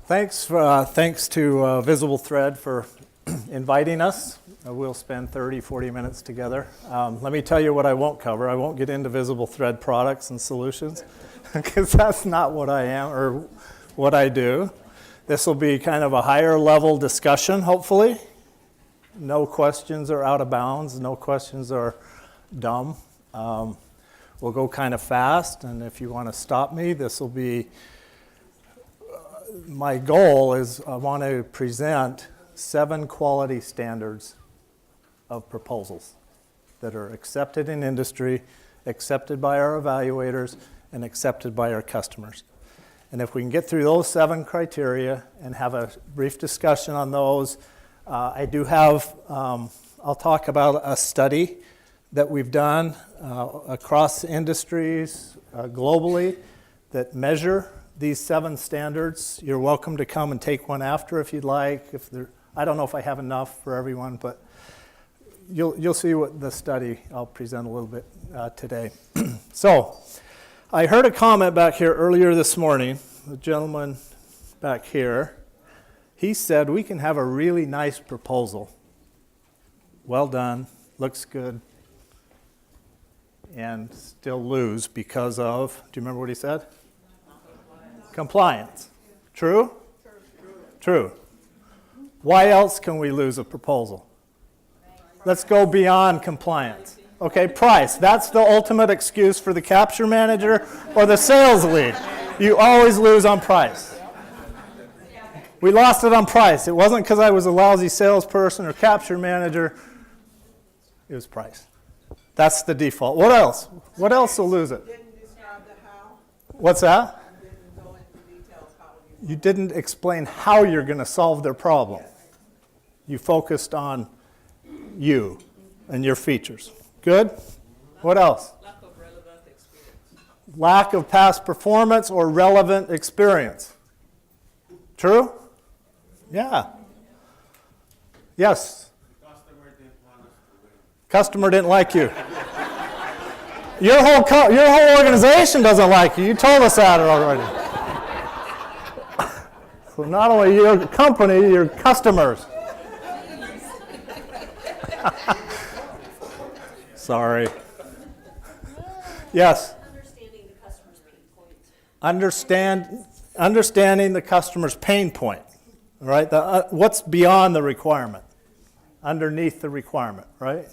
Thanks to VisibleThread for inviting us. We'll spend 30, 40 minutes together. Let me tell you what I won't cover. I won't get into VisibleThread products and solutions because that's not what I am or what I do. This will be kind of a higher level discussion, hopefully. No questions are out of bounds. No questions are dumb. We'll go kind of fast, and if you want to stop me, this will be my goal is I want to present 7 quality standards of proposals that are accepted in industry, accepted by our evaluators, and accepted by our customers. And if we can get through those 7 criteria and have a brief discussion on those, I do have, I'll talk about a study that we've done across industries globally that measure these 7 standards. You're welcome to come and take one after if you'd like. I don't know if I have enough for everyone, but you'll see what the study I'll present a little bit today. So I heard a comment back here earlier this morning, the gentleman back here. He said we can have a really nice proposal. Well done, looks good, and still lose because of, do you remember what he said? Compliance. True? True. Why else can we lose a proposal? Let's go beyond compliance. Okay, price. That's the ultimate excuse for the capture manager or the sales lead. You always lose on price. We lost it on price. It wasn't because I was a lousy salesperson or capture manager. It was price. That's the default. What else? What else will lose it? Didn't describe the how. What's that? Didn't go into details how You didn't explain how you're going to solve their problem. You focused on you and your features. Good? What else? Lack of relevant experience. Lack of past performance or relevant experience. True? Yeah. Yes. Customer didn't like you. Your whole organization doesn't like you. You told us that already. So not only your company, your customers. Sorry. Yes. Understanding the customer's pain points. Understanding the customer's pain point. Right? What's beyond the requirement? Underneath the requirement, right?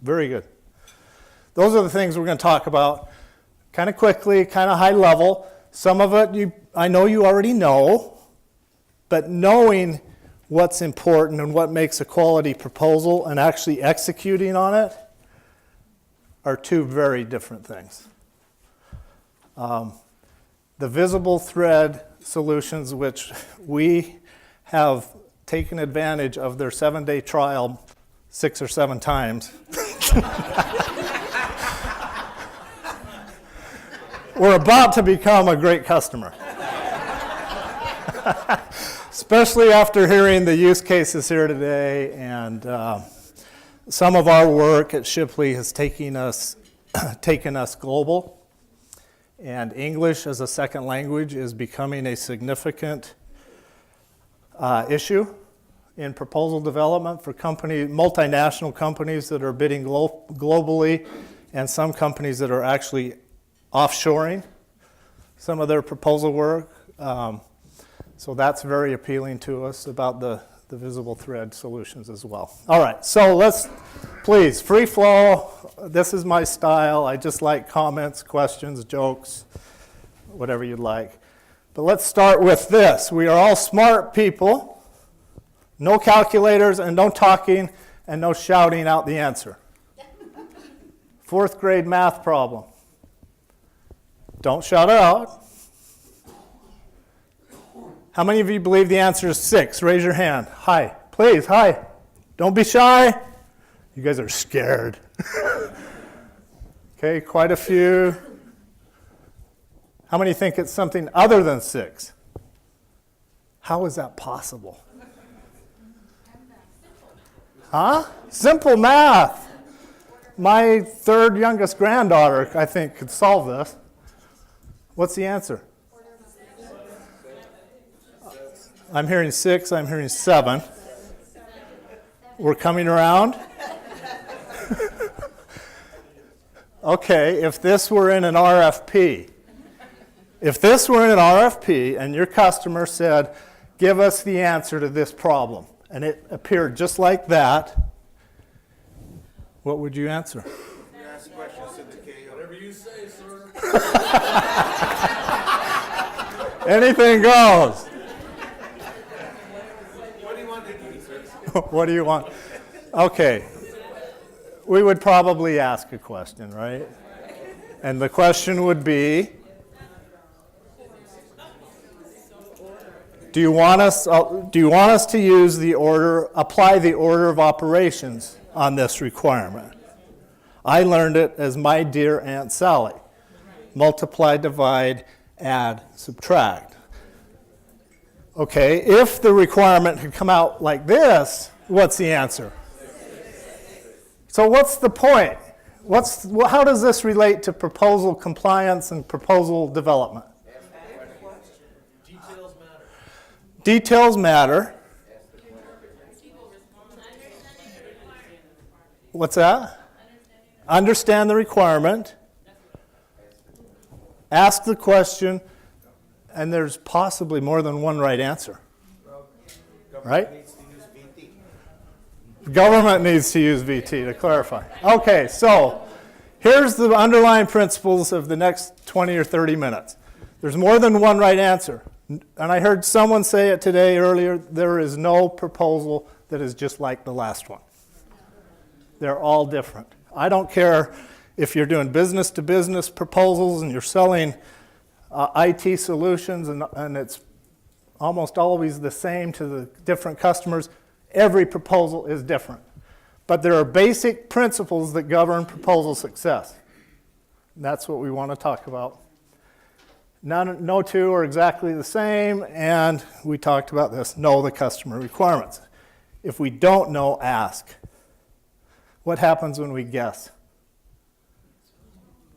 Very good. Those are the things we're going to talk about kind of quickly, kind of high level. Some of it I know you already know, but knowing what's important and what makes a quality proposal and actually executing on it are 2 very different things. The VisibleThread solutions, which we have taken advantage of their 7-day trial 6 or 7 times. We're about to become a great customer. Especially after hearing the use cases here today, and some of our work at Shipley has taken us global, and English as a second language is becoming a significant issue in proposal development for multinational companies that are bidding globally, and some companies that are actually offshoring some of their proposal work. So that's very appealing to us about the VisibleThread solutions as well. All right, so let's, please, free flow. This is my style. I just like comments, questions, jokes, whatever you'd like. But let's start with this. We are all smart people. No calculators and no talking and no shouting out the answer. 4th grade math problem. Don't shout it out. How many of you believe the answer is 6? Raise your hand. Hi. Please, hi. Don't be shy. You guys are scared. Okay, quite a few. How many think it's something other than 6? How is that possible? Huh? Simple math. My 3rd youngest granddaughter, I think, could solve this. What's the answer? I'm hearing 6, I'm hearing 7. We're coming around? Okay, if this were in an RFP, and your customer said, give us the answer to this problem, and it appeared just like that, what would you answer? You ask questions to the KO. Whatever you say, sir. Anything goes. What do you want to do, sir? What do you want? Okay. We would probably ask a question, right? And the question would be, do you want us to use apply the order of operations on this requirement? I learned it as my dear Aunt Sally. Multiply, divide, add, subtract. Okay, if the requirement had come out like this, what's the answer? So what's the point? How does this relate to proposal compliance and proposal development? Details matter. Details matter. What's that? Understand the requirement. Ask the question, and there's possibly more than one right answer. Right? Needs to use VT. The government needs to use VT to clarify. Okay, so here's the underlying principles of the next 20 or 30 minutes. There's more than one right answer. And I heard someone say it today earlier, there is no proposal that is just like the last one. They're all different. I don't care if you're doing business-to-business proposals and you're selling IT solutions and it's almost always the same to the different customers. Every proposal is different. But there are basic principles that govern proposal success. And that's what we want to talk about. No two are exactly the same, and we talked about this. Know the customer requirements. If we don't know, ask. What happens when we guess?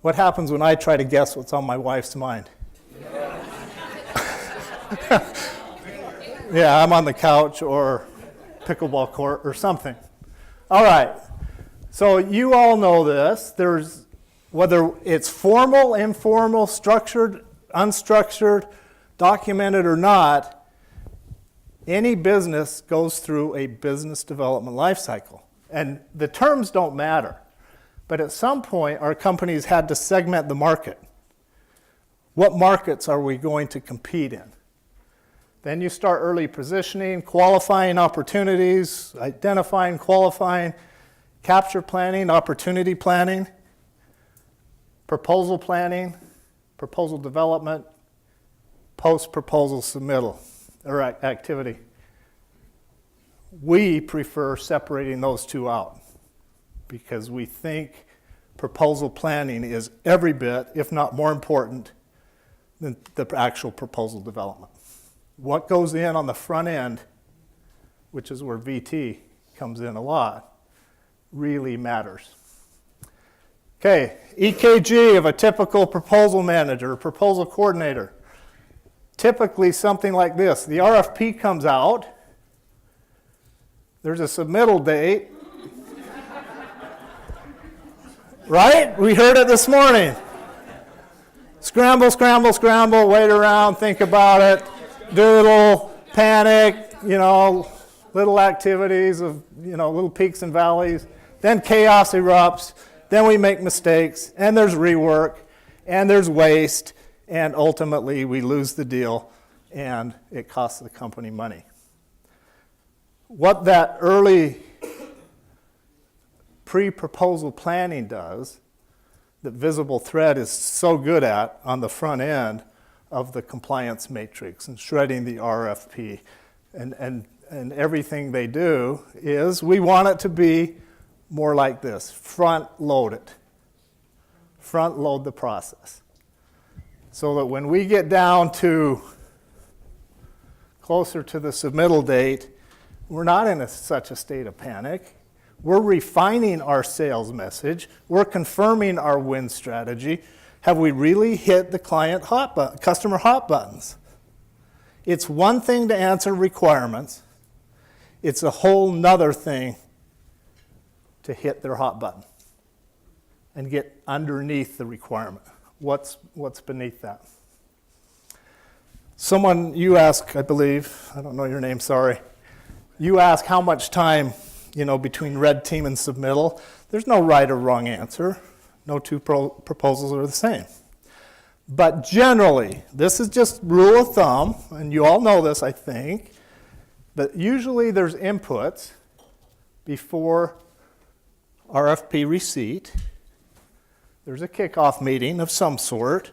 What happens when I try to guess what's on my wife's mind? Yeah, I'm on the couch or pickleball court or something. All right, so you all know this. There's, whether it's formal, informal, structured, unstructured, documented or not, any business goes through a business development life cycle. And the terms don't matter. But at some point, our companies had to segment the market. What markets are we going to compete in? Then you start early positioning, qualifying opportunities, identifying, qualifying, capture planning, opportunity planning, proposal planning, proposal development, post-proposal submittal or activity. We prefer separating those two out because we think proposal planning is every bit, if not more important, than the actual proposal development. What goes in on the front end, which is where VT comes in a lot, really matters. Okay, EKG of a typical proposal manager or proposal coordinator. Typically something like this. The RFP comes out. There's a submittal date. Right? We heard it this morning. Scramble, scramble, scramble, wait around, think about it, doodle, panic, little activities of, little peaks and valleys. Then chaos erupts. Then we make mistakes, and there's rework, and there's waste, and ultimately we lose the deal, and it costs the company money. What that early pre-proposal planning does, that VisibleThread is so good at on the front end of the compliance matrix and shredding the RFP and everything they do, is we want it to be more like this. Front load it. Front load the process. So that when we get down to closer to the submittal date, we're not in such a state of panic. We're refining our sales message. We're confirming our win strategy. Have we really hit the customer hot buttons? It's one thing to answer requirements. It's a whole nother thing to hit their hot button and get underneath the requirement. What's beneath that? Someone, you ask, I believe, I don't know your name, sorry. You ask how much time, between red team and submittal. There's no right or wrong answer. No two proposals are the same. But generally, this is just rule of thumb, and you all know this, I think, but usually there's inputs before RFP receipt. There's a kickoff meeting of some sort,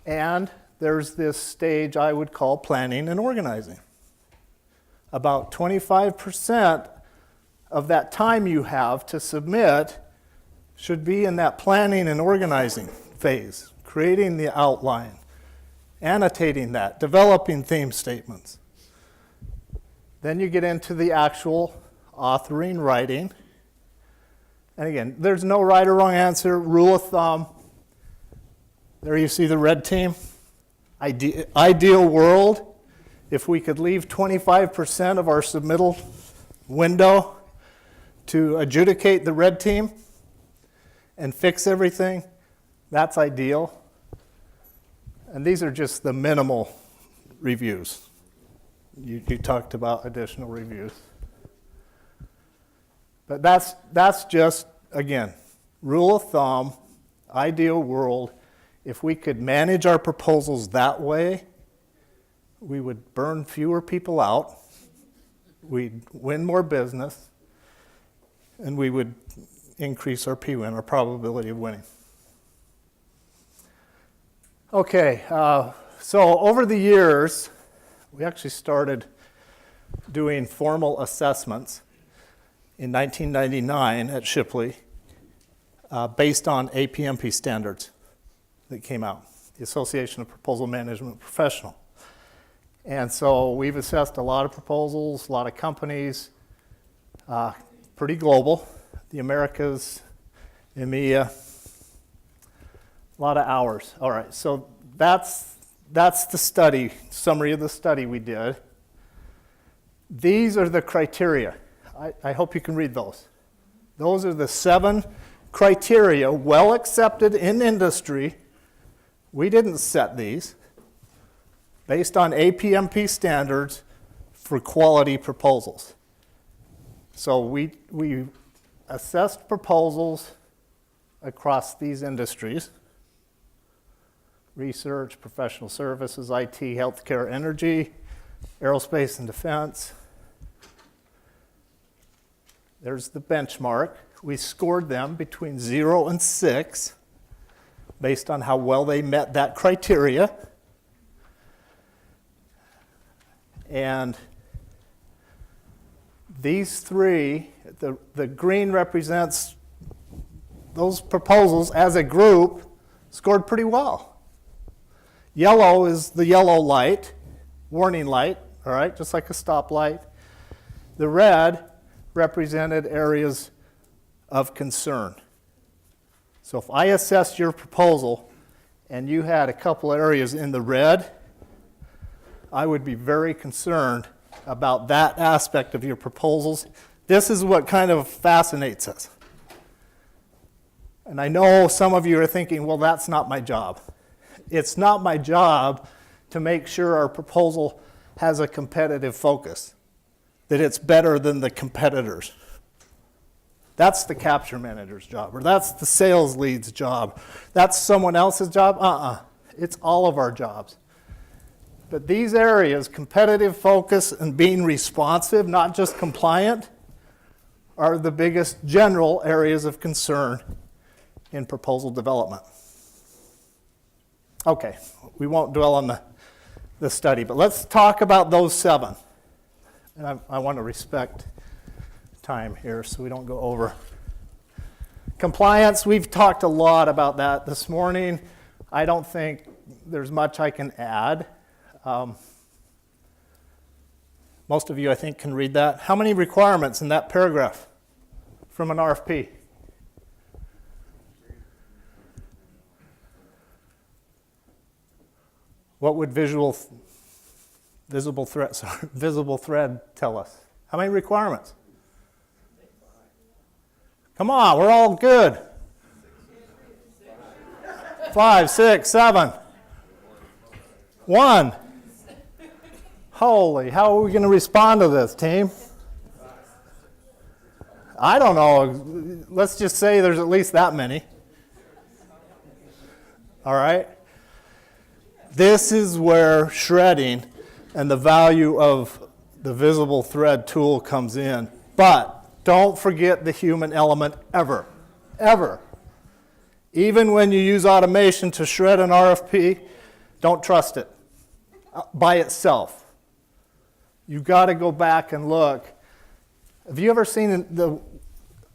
and there's this stage I would call planning and organizing. About 25% of that time you have to submit should be in that planning and organizing phase, creating the outline, annotating that, developing theme statements. Then you get into the actual authoring, writing. And again, there's no right or wrong answer, rule of thumb. There you see the red team. Ideal world, if we could leave 25% of our submittal window to adjudicate the red team and fix everything, that's ideal. And these are just the minimal reviews. You talked about additional reviews. But that's just, again, rule of thumb, ideal world. If we could manage our proposals that way, we would burn fewer people out, we'd win more business, and we would increase our PWin, our probability of winning. Okay, so over the years, we actually started doing formal assessments in 1999 at Shipley based on APMP standards that came out, the Association of Proposal Management Professional. And so we've assessed a lot of proposals, a lot of companies, pretty global, the Americas, EMEA, a lot of hours. All right, so that's the study, summary of the study we did. These are the criteria. I hope you can read those. Those are the 7 criteria well accepted in industry. We didn't set these. Based on APMP standards for quality proposals. So we assessed proposals across these industries: research, professional services, IT, healthcare, energy, aerospace and defense. There's the benchmark. We scored them between 0 and 6 based on how well they met that criteria. And these 3, the green represents those proposals as a group scored pretty well. Yellow is the yellow light, warning light, all right, just like a stoplight. The red represented areas of concern. So if I assessed your proposal and you had a couple areas in the red, I would be very concerned about that aspect of your proposals. This is what kind of fascinates us. And I know some of you are thinking, well, that's not my job. It's not my job to make sure our proposal has a competitive focus, that it's better than the competitors. That's the capture manager's job, or that's the sales lead's job. That's someone else's job? It's all of our jobs. But these areas, competitive focus and being responsive, not just compliant, are the biggest general areas of concern in proposal development. Okay, we won't dwell on the study, but let's talk about those 7. And I want to respect time here so we don't go over. Compliance, we've talked a lot about that this morning. I don't think there's much I can add. Most of you, I think, can read that. How many requirements in that paragraph from an RFP? What would VisibleThread tell us? How many requirements? Come on, we're all good. 5, 6, 7. 1. Holy, how are we going to respond to this, team? I don't know. Let's just say there's at least that many. All right? This is where shredding and the value of the VisibleThread tool comes in. But don't forget the human element ever. Ever. Even when you use automation to shred an RFP, don't trust it by itself. You've got to go back and look. Have you ever seen the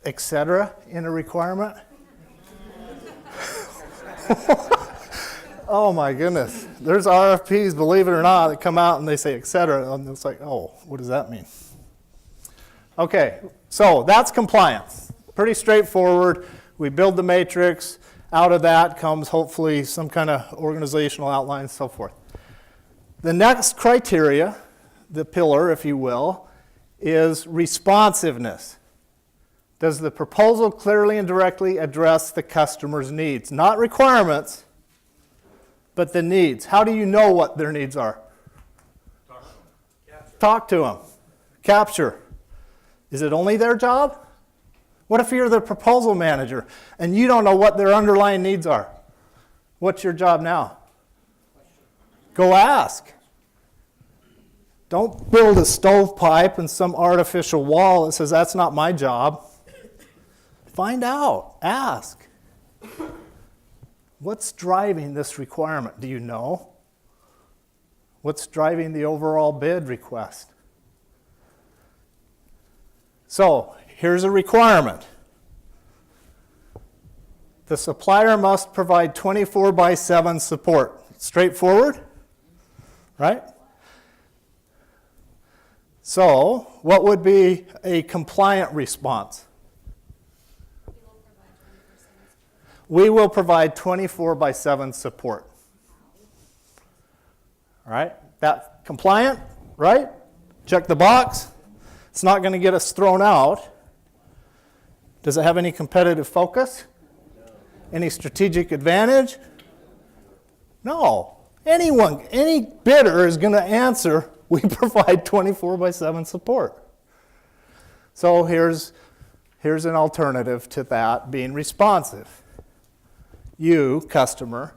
etc. in a requirement? Oh my goodness. There's RFPs, believe it or not, that come out and they say etc. And it's like, oh, what does that mean? Okay, so that's compliance. Pretty straightforward. We build the matrix. Out of that comes hopefully some kind of organizational outline and so forth. The next criteria, the pillar, if you will, is responsiveness. Does the proposal clearly and directly address the customer's needs? Not requirements, but the needs. How do you know what their needs are? Talk to them. Capture. Is it only their job? What if you're the proposal manager and you don't know what their underlying needs are? What's your job now? Go ask. Don't build a stovepipe and some artificial wall that says that's not my job. Find out. Ask. What's driving this requirement? Do you know? What's driving the overall bid request? So, here's a requirement. The supplier must provide 24/7 support. Straightforward, right? So, what would be a compliant response? We will provide 24/7 support. All right? That compliant, right? Check the box. It's not going to get us thrown out. Does it have any competitive focus? No. Any strategic advantage? No. Any bidder is going to answer, we provide 24/7 support. So here's an alternative to that being responsive. You, customer,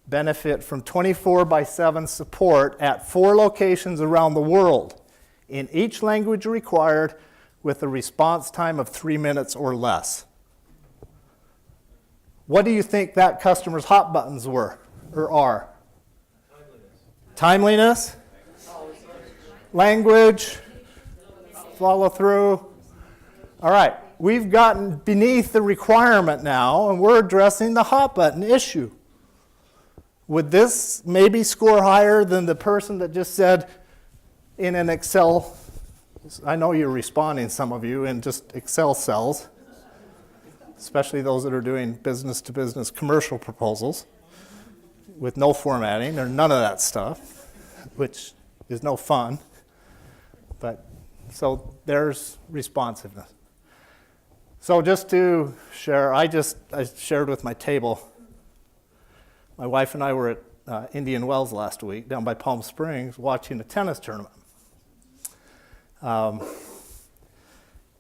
benefit from 24/7 support at 4 locations around the world, in each language required, with a response time of 3 minutes or less. What do you think that customer's hot buttons were or are? Timeliness. Language. Follow through. All right, we've gotten beneath the requirement now, and we're addressing the hot button issue. Would this maybe score higher than the person that just said in an Excel? I know you're responding, some of you, in just Excel cells, especially those that are doing business-to-business commercial proposals with no formatting or none of that stuff, which is no fun. But so there's responsiveness. So just to share, I shared with my table. My wife and I were at Indian Wells last week down by Palm Springs watching a tennis tournament.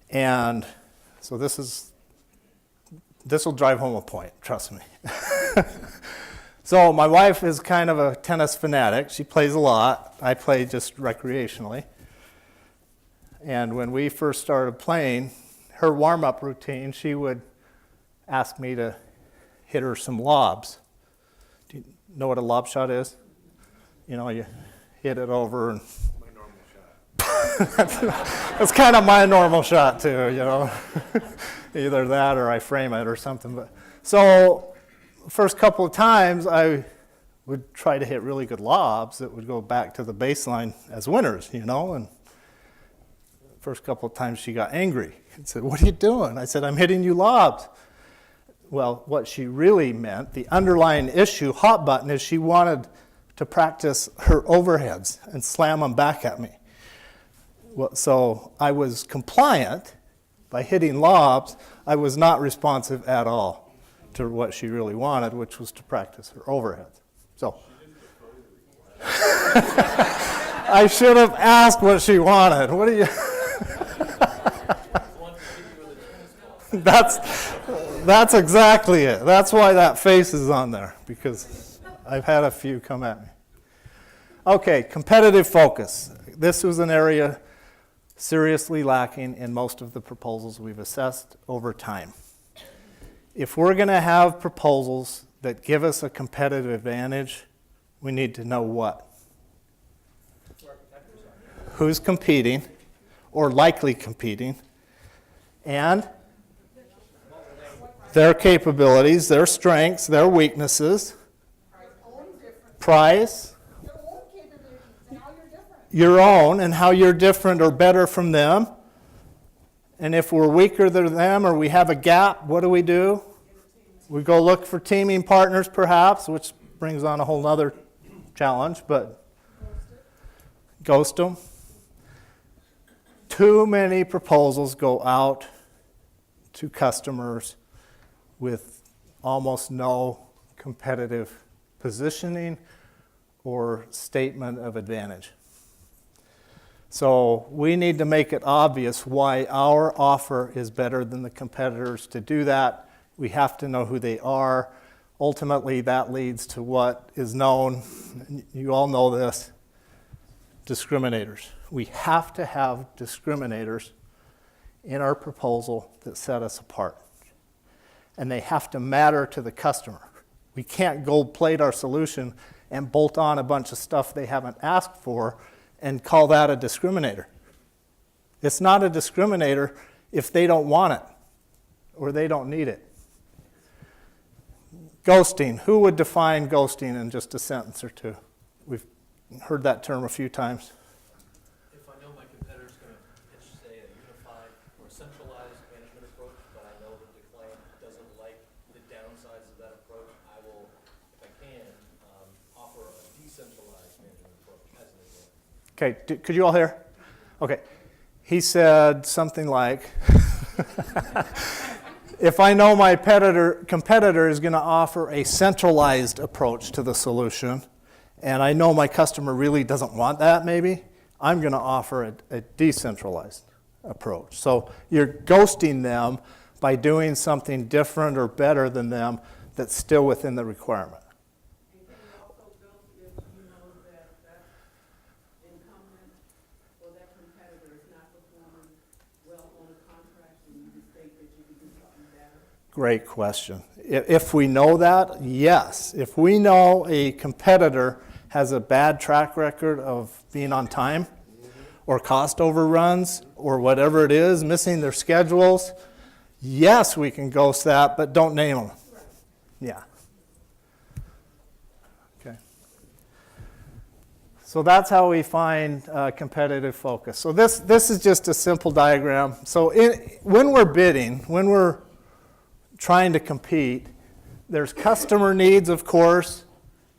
And so this will drive home a point, trust me. So my wife is kind of a tennis fanatic. She plays a lot. I play just recreationally. And when we first started playing, her warm-up routine, she would ask me to hit her some lobs. Do you know what a lob shot is? You know, you hit it over and... My normal shot. That's kind of my normal shot too, you know. Either that or I frame it or something. But so first couple of times I would try to hit really good lobs that would go back to the baseline as winners, you know. And first couple of times she got angry and said, "What are you doing?" I said, "I'm hitting you lobs." Well, what she really meant, the underlying issue, hot button, is she wanted to practice her overheads and slam them back at me. Well, so I was compliant by hitting lobs. I was not responsive at all to what she really wanted, which was to practice her overheads. So I should have asked what she wanted. What do you? That's exactly it. That's why that face is on there, because I've had a few come at me. Okay, competitive focus. This was an area seriously lacking in most of the proposals we've assessed over time. If we're going to have proposals that give us a competitive advantage, we need to know what. Who's competing or likely competing, and their capabilities, their strengths, their weaknesses, price, your own, and how you're different or better from them. And if we're weaker than them or we have a gap, what do? We go look for teaming partners perhaps, which brings on a whole other challenge, but ghost them. Too many proposals go out to customers with almost no competitive positioning or statement of advantage. So we need to make it obvious why our offer is better than the competitors. To do that, we have to know who they are. Ultimately, that leads to what is known, you all know this, discriminators. We have to have discriminators in our proposal that set us apart. And they have to matter to the customer. We can't gold plate our solution and bolt on a bunch of stuff they haven't asked for and call that a discriminator. It's not a discriminator if they don't want it or they don't need it. Ghosting. Who would define ghosting in just a sentence or two? We've heard that term a few times. If I know my competitor's going to pitch, say, a unified or centralized management approach, but I know that the client doesn't like the downsides of that approach, I will, if I can, offer a decentralized management approach as an example. Okay, could you all hear? Okay. He said something like, if I know my competitor is going to offer a centralized approach to the solution, and I know my customer really doesn't want that maybe, I'm going to offer a decentralized approach. So you're ghosting them by doing something different or better than them that's still within the requirement. And can you also build if you know that that incumbent or that competitor is not performing well on a contract and you state that you can do something better? Great question. If we know that, yes. If we know a competitor has a bad track record of being on time or cost overruns or whatever it is, missing their schedules, yes, we can ghost that, but don't name them. Yeah. Okay. So that's how we find competitive focus. So this is just a simple diagram. So when we're bidding, when we're trying to compete, there's customer needs, of course,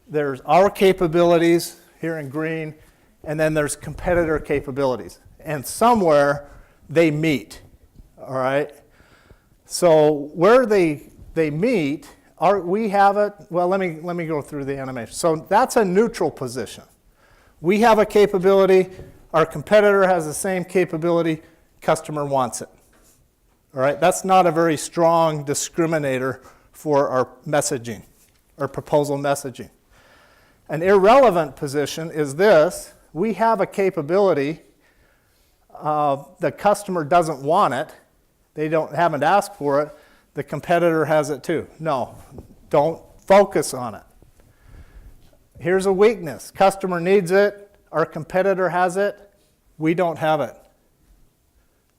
there's our capabilities here in green, and then there's competitor capabilities. And somewhere they meet, all right? So where they meet, we have it, well, let me go through the animation. So that's a neutral position. We have a capability, our competitor has the same capability, customer wants it. All right, that's not a very strong discriminator for our messaging, our proposal messaging. An irrelevant position is this: we have a capability, the customer doesn't want it, they haven't asked for it, the competitor has it too. No, don't focus on it. Here's a weakness: customer needs it, our competitor has it, we don't have it.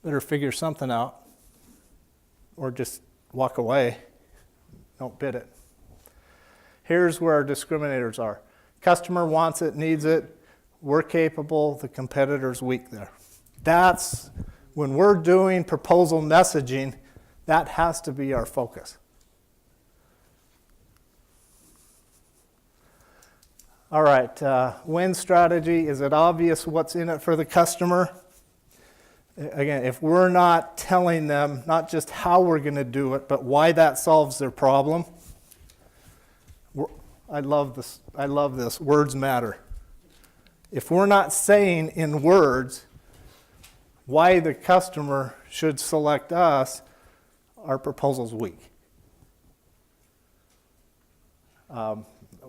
Better figure something out. Or just walk away, don't bid it. Here's where our discriminators are. Customer wants it, needs it, we're capable, the competitor's weak there. That's, when we're doing proposal messaging, that has to be our focus. All right, win strategy. Is it obvious what's in it for the customer? Again, if we're not telling them not just how we're going to do it, but why that solves their problem. I love this. I love this. Words matter. If we're not saying in words why the customer should select us, our proposal's weak.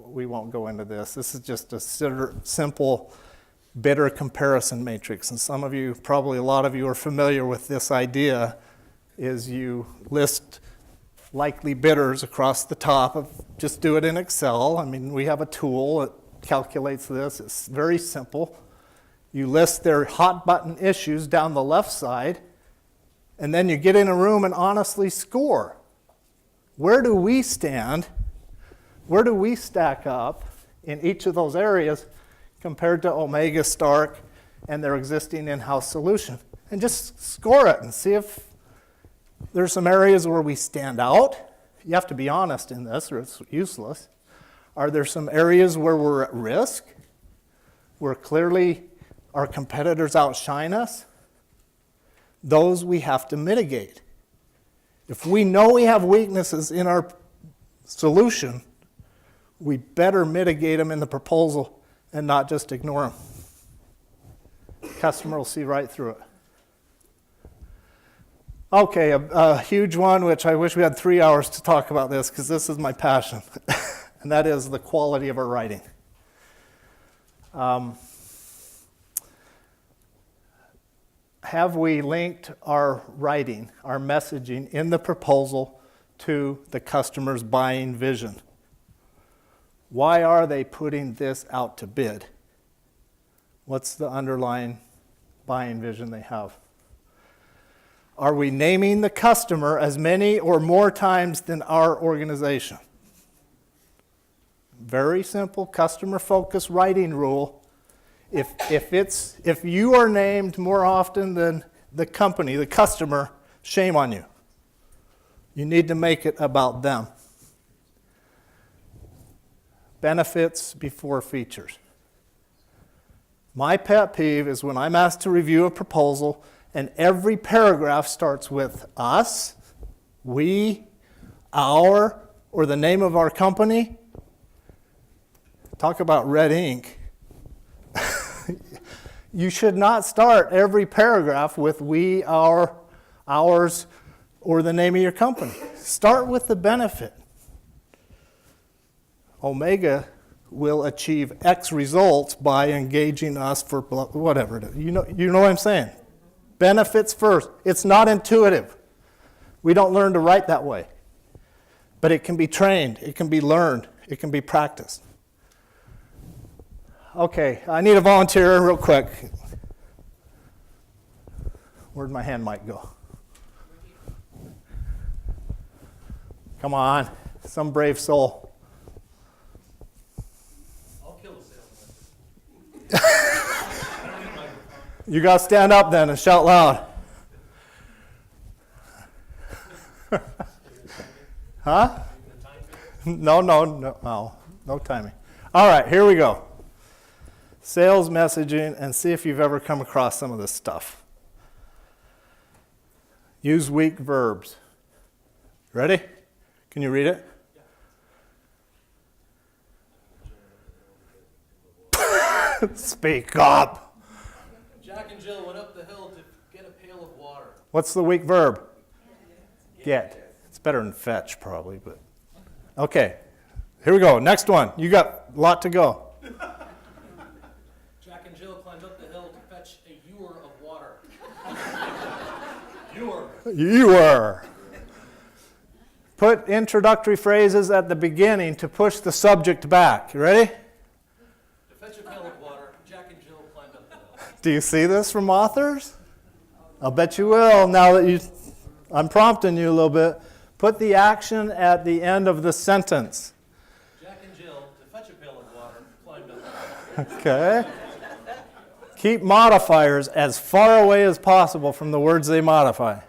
We won't go into this. This is just a simple bidder comparison matrix. And some of you, probably a lot of you are familiar with this idea, is you list likely bidders across the top of, just do it in Excel. I mean, we have a tool that calculates this. It's very simple. You list their hot button issues down the left side, and then you get in a room and honestly score. Where do we stand? Where do we stack up in each of those areas compared to Omega, Stark, and their existing in-house solution? And just score it and see if there's some areas where we stand out. You have to be honest in this or it's useless. Are there some areas where we're at risk, where clearly our competitors outshine us? Those we have to mitigate. If we know we have weaknesses in our solution, we better mitigate them in the proposal and not just ignore them. Customer will see right through it. Okay, a huge one, which I wish we had 3 hours to talk about this because this is my passion, and that is the quality of our writing. Have we linked our writing, our messaging in the proposal to the customer's buying vision? Why are they putting this out to bid? What's the underlying buying vision they have? Are we naming the customer as many or more times than our organization? Very simple customer-focused writing rule. If you are named more often than the company, the customer, shame on you. You need to make it about them. Benefits before features. My pet peeve is when I'm asked to review a proposal and every paragraph starts with us, we, our, or the name of our company. Talk about red ink. You should not start every paragraph with we, our, ours, or the name of your company. Start with the benefit. Omega will achieve X results by engaging us for whatever it is. You know what I'm saying? Benefits first. It's not intuitive. We don't learn to write that way. But it can be trained. It can be learned. It can be practiced. Okay, I need a volunteer real quick. Where'd my hand mic go? Come on, some brave soul. You got to stand up then and shout loud. Huh? No timing. All right, here we go. Sales messaging, and see if you've ever come across some of this stuff. Use weak verbs. Ready? Can you read it? Speak up. Jack and Jill went up the hill to get a pail of water. What's the weak verb? Get. It's better than fetch, probably, but okay. Here we go. Next one. You got a lot to go. Jack and Jill climbed up the hill to fetch a ewer of water. Ewer. Ewer. Put introductory phrases at the beginning to push the subject back. You ready? To fetch a pail of water, Jack and Jill climbed up the hill. Do you see this from authors? I'll bet you will now that I'm prompting you a little bit. Put the action at the end of the sentence. Jack and Jill, to fetch a pail of water, climbed up the hill. Okay. Keep modifiers as far away as possible from the words they modify.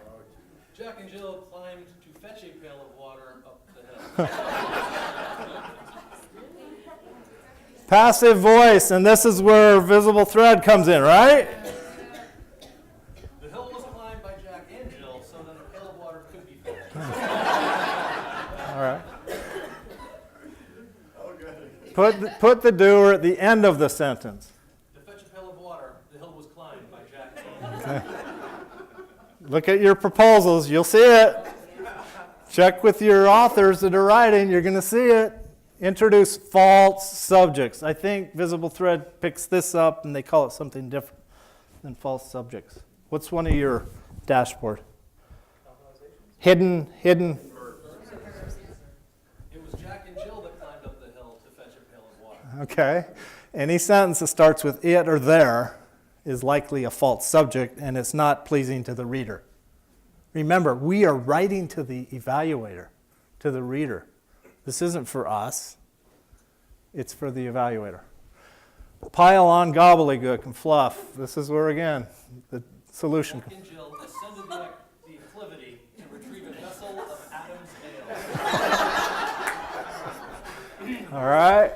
Jack and Jill climbed to fetch a pail of water up the hill. Passive voice, and this is where VisibleThread comes in, right? The hill was climbed by Jack and Jill so that a pail of water could be filled. All right. Put the doer at the end of the sentence. To fetch a pail of water, the hill was climbed by Jack and Jill. Okay. Look at your proposals. You'll see it. Check with your authors that are writing. You're going to see it. Introduce false subjects. I think VisibleThread picks this up and they call it something different than false subjects. What's one of your dashboard? Hidden. It was Jack and Jill that climbed up the hill to fetch a pail of water. Okay. Any sentence that starts with it or there is likely a false subject and it's not pleasing to the reader. Remember, we are writing to the evaluator, to the reader. This isn't for us. It's for the evaluator. Pile on gobbledygook and fluff. This is where, again, the solution. Jack and Jill ascended the acclivity to retrieve a vessel of Adam's ale. All right.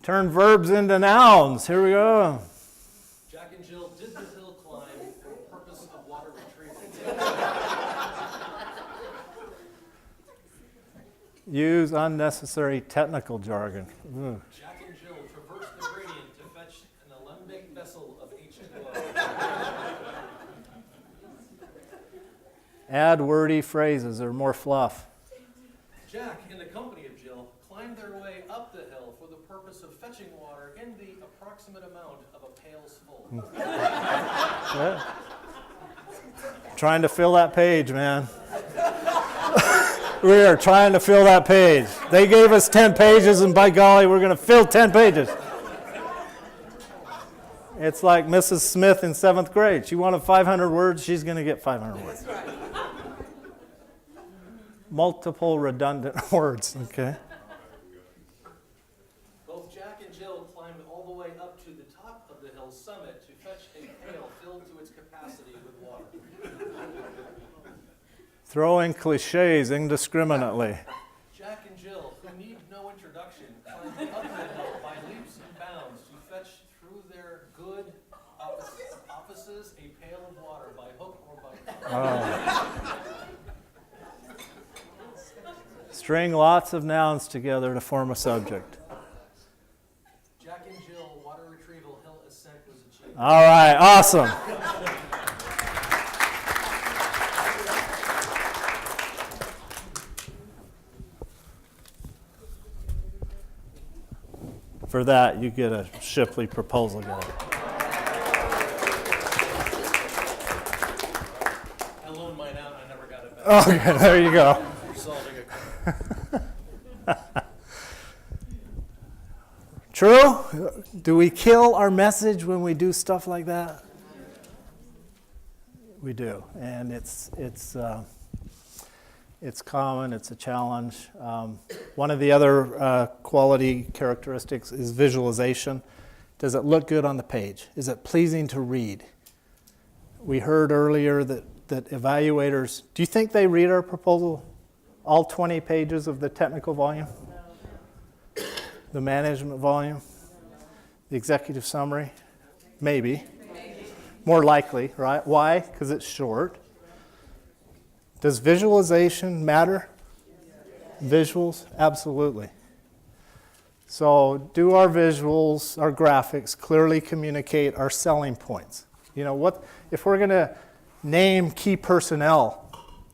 Turn verbs into nouns. Here we go. Jack and Jill did the hill climb for the purpose of water retrieval. Use unnecessary technical jargon. Ugh. Jack and Jill traversed the gradient to fetch an alembic vessel of H2O. Add wordy phrases or more fluff. Jack, in the company of Jill, climbed their way up the hill for the purpose of fetching water in the approximate amount of a pail's full. Yeah. Trying to fill that page, man. We are trying to fill that page. They gave us 10 pages, and by golly, we're going to fill 10 pages. It's like Mrs. Smith in 7th grade. She wanted 500 words. She's going to get 500 words. Multiple redundant words, okay? Both Jack and Jill climbed all the way up to the top of the hill's summit to fetch a pail filled to its capacity with water. Throwing cliches indiscriminately. Jack and Jill, who need no introduction, climbed up the hill by leaps and bounds to fetch through their good offices a pail of water by hook or by crook. String lots of nouns together to form a subject. Jack and Jill, water retrieval, hill ascent was achieved. All right, awesome. For that, you get a Shipley proposal guide. I loaned mine out and I never got it back. Okay, there you go. We're solving a True? Do we kill our message when we do stuff like that? We do, and it's common. It's a challenge. One of the other quality characteristics is visualization. Does it look good on the page? Is it pleasing to read? We heard earlier that evaluators. Do you think they read our proposal, all 20 pages of the technical volume? The management volume? The executive summary? Maybe. More likely, right? Why? Because it's short. Does visualization matter? Visuals? Absolutely. So do our visuals, our graphics clearly communicate our selling points? You know, what if we're going to name key personnel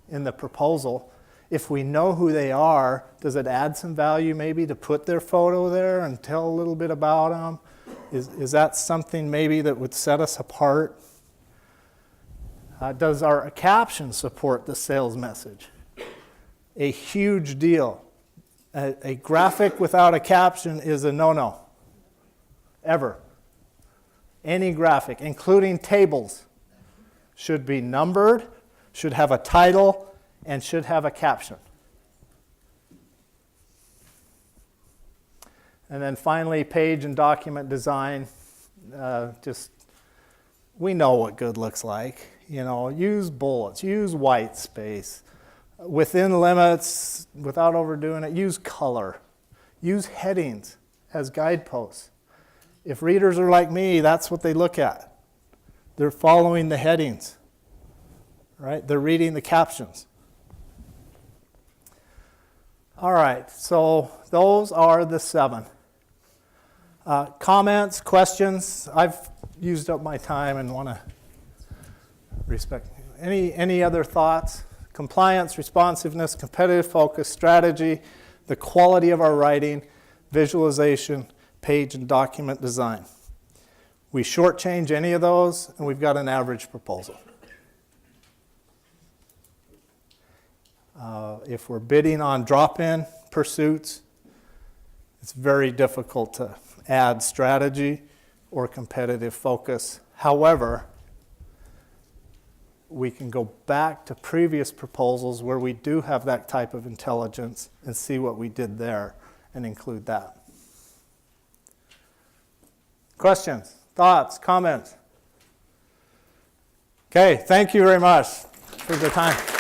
in the proposal, if we know who they are, does it add some value maybe to put their photo there and tell a little bit about them? Is that something maybe that would set us apart? Does our caption support the sales message? A huge deal. A graphic without a caption is a no-no. Ever. Any graphic, including tables, should be numbered, should have a title, and should have a caption. And then finally, page and document design. We know what good looks like. You know, use bullets, use white space. Within limits, without overdoing it, use color. Use headings as guideposts. If readers are like me, that's what they look at. They're following the headings, right? They're reading the captions. All right, so those are the 7. Comments, questions? I've used up my time and want to respect. Any other thoughts? Compliance, responsiveness, competitive focus, strategy, the quality of our writing, visualization, page and document design. We shortchange any of those, and we've got an average proposal. If we're bidding on drop-in pursuits, it's very difficult to add strategy or competitive focus. However, we can go back to previous proposals where we do have that type of intelligence and see what we did there and include that. Questions, thoughts, comments? Okay, thank you very much for the time.